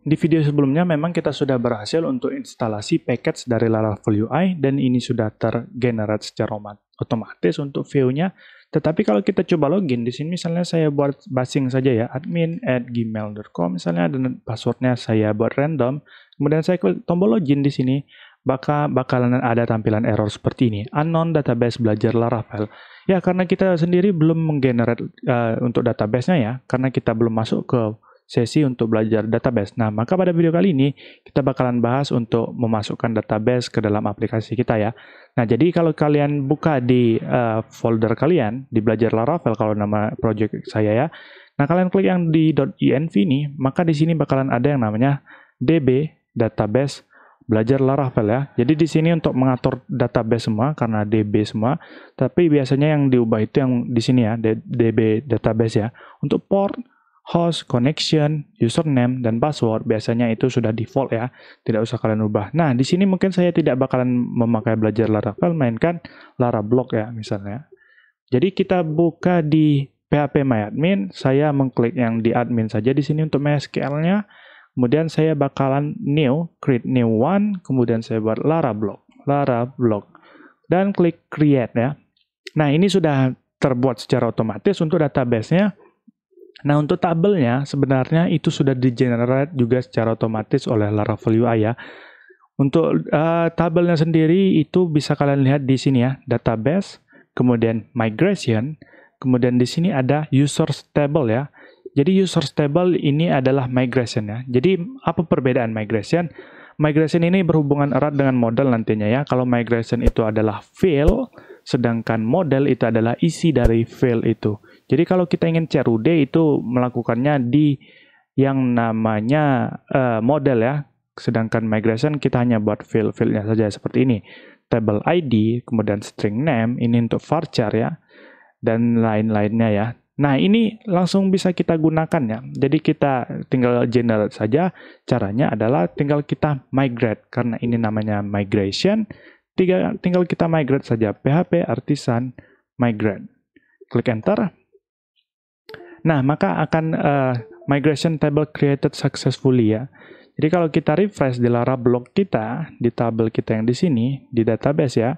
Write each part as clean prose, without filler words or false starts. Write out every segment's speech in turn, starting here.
Di video sebelumnya memang kita sudah berhasil untuk instalasi package dari Laravel UI dan ini sudah tergenerate secara otomatis untuk view-nya. Tetapi kalau kita coba login di sini, misalnya saya buat basing saja ya, admin@gmail.com misalnya, dan passwordnya saya buat random. Kemudian saya klik tombol login di sini, bakalan ada tampilan error seperti ini, unknown database belajar Laravel. Ya, karena kita sendiri belum menggenerate untuk database-nya ya, karena kita belum masuk ke sesi untuk belajar database. Nah, maka pada video kali ini kita bakalan bahas untuk memasukkan database ke dalam aplikasi kita ya. Nah, jadi kalau kalian buka di folder kalian, di belajar Laravel kalau nama project saya ya. Nah, kalian klik yang di .env ini, maka di sini bakalan ada yang namanya DB database belajar Laravel ya. Jadi di sini untuk mengatur database semua karena DB semua, tapi biasanya yang diubah itu yang di sini ya, DB database ya. Untuk port, host, connection, username, dan password biasanya itu sudah default ya, tidak usah kalian ubah. Nah, di sini mungkin saya tidak bakalan memakai belajar Laravel, mainkan Larablog ya misalnya. Jadi kita buka di php-myadmin, saya mengklik yang di admin saja di sini untuk MySQL-nya. Kemudian saya bakalan create new one, kemudian saya buat Larablog, dan klik create ya. Nah, ini sudah terbuat secara otomatis untuk database-nya. Nah, untuk tabelnya sebenarnya itu sudah di-generate juga secara otomatis oleh Laravel UI ya. Untuk tabelnya sendiri itu bisa kalian lihat di sini ya, database, kemudian migration, kemudian di sini ada users table ya. Jadi users table ini adalah migration ya. Jadi apa perbedaan migration? Migration ini berhubungan erat dengan model nantinya ya. Kalau migration itu adalah field, sedangkan model itu adalah isi dari field itu. Jadi kalau kita ingin CRUD itu melakukannya di yang namanya model ya. Sedangkan migration kita hanya buat fieldnya saja seperti ini. Table ID, kemudian string name, ini untuk varchar ya. Dan lain-lainnya ya. Nah, ini langsung bisa kita gunakan ya. Jadi kita tinggal generate saja. Caranya adalah tinggal kita migrate. Karena ini namanya migration. Tinggal kita migrate saja. PHP artisan migrate. Klik enter. Nah, maka akan migration table created successfully ya. Jadi kalau kita refresh di Larablog kita, di tabel kita yang di sini, di database ya.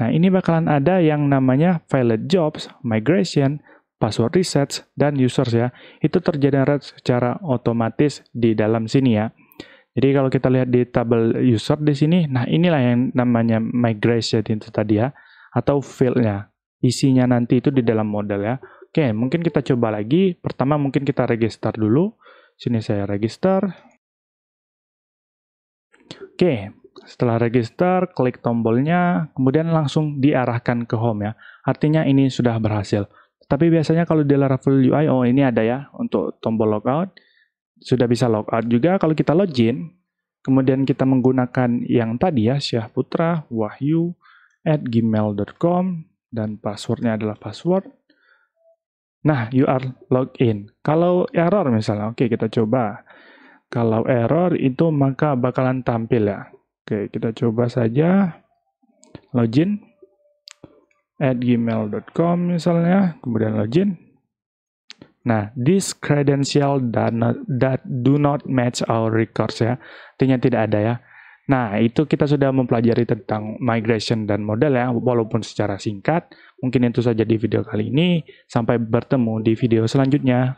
Nah, ini bakalan ada yang namanya failed jobs, migration, password resets, dan users ya. Itu tergenerate secara otomatis di dalam sini ya. Jadi kalau kita lihat di tabel user di sini, nah inilah yang namanya migration itu tadi ya. Atau fieldnya. Isinya nanti itu di dalam model ya. Oke, mungkin kita coba lagi. Pertama mungkin kita register dulu. Sini saya register. Oke, setelah register, klik tombolnya, kemudian langsung diarahkan ke home ya. Artinya ini sudah berhasil. Tapi biasanya kalau di Laravel UI, oh ini ada ya, untuk tombol logout. Sudah bisa logout juga kalau kita login. Kemudian kita menggunakan yang tadi ya, syahputra.wahyu@gmail.com, dan passwordnya adalah password. Nah, you are logged in. Kalau error misalnya, oke kita coba. Kalau error itu maka bakalan tampil ya. Oke, kita coba saja. Login @gmail.com misalnya, kemudian login. Nah, this credential that do not match our records ya. Artinya tidak ada ya. Nah, itu kita sudah mempelajari tentang migration dan model ya, walaupun secara singkat. Mungkin itu saja di video kali ini. Sampai bertemu di video selanjutnya.